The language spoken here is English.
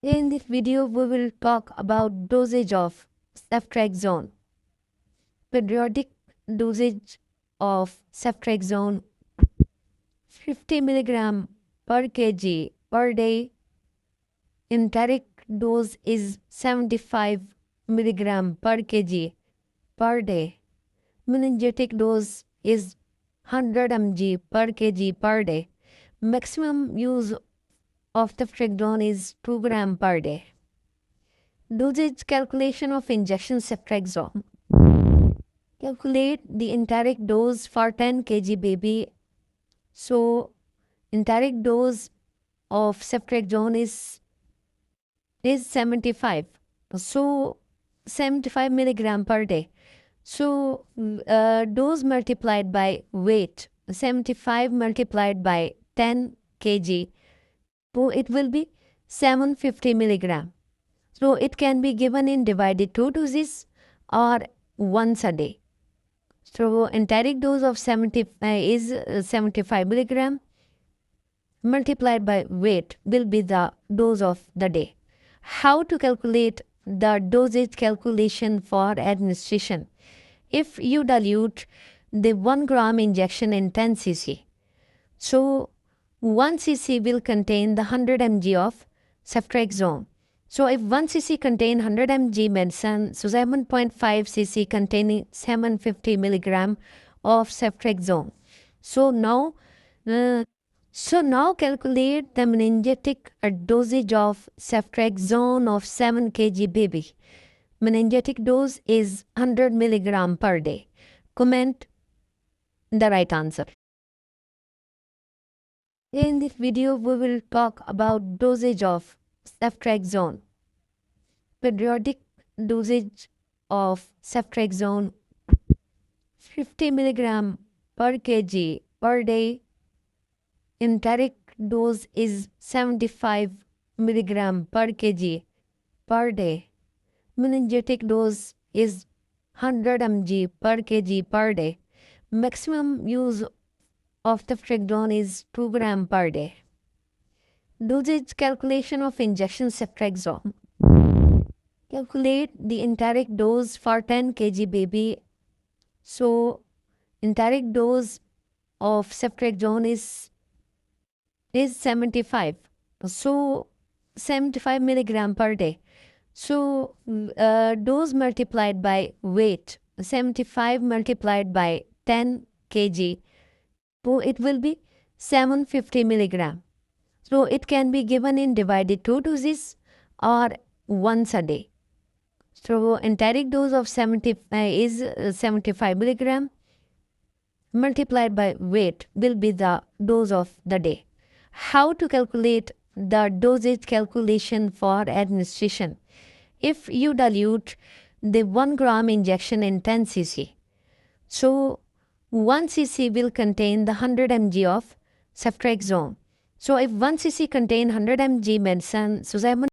In this video, we will talk about dosage of ceftriaxone. Periodic dosage of ceftriaxone 50 milligram per kg per day. Enteric dose is 75 milligram per kg per day. Meningitic dose is 100 mg per kg per day. Maximum use of ceftriaxone is 2 gram per day. Dosage calculation of injection ceftriaxone. Calculate the enteric dose for 10 kg baby. So, enteric dose of ceftriaxone is 75. So, 75 milligram per day. So, dose multiplied by weight, 75 multiplied by 10 kg. So, it will be 750 milligram. So, it can be given in divided 2 doses or once a day. So, enteric dose of 75 milligram multiplied by weight will be the dose of the day. How to calculate the dosage calculation for administration? If you dilute the 1 gram injection in 10 cc, so 1 cc will contain the 100 mg of ceftriaxone. So if 1 cc contain 100 mg medicine, so 7.5 cc containing 750 milligram of ceftriaxone. So now calculate the meningitic dosage of ceftriaxone of 7 kg baby. Meningitic dose is 100 milligram per day. Comment the right answer. In this video, we will talk about dosage of ceftriaxone. Periodic dosage of ceftriaxone 50 milligram per kg per day. Enteric dose is 75 milligram per kg per day. Meningitic dose is 100 mg per kg per day. Maximum use of ceftriaxone is 2 gram per day. Dosage calculation of injection ceftriaxone. Calculate the enteric dose for 10 kg baby. So, enteric dose of ceftriaxone is 75. So, 75 milligram per day. So, dose multiplied by weight, 75 multiplied by 10 kg. So, it will be 750 milligram. So, it can be given in divided 2 doses or once a day. So, enteric dose of 75 milligram multiplied by weight will be the dose of the day. How to calculate the dosage calculation for administration? If you dilute the 1 gram injection in 10 cc, so 1 cc will contain the 100 mg of ceftriaxone. So if 1 cc contain 100 mg medicine, so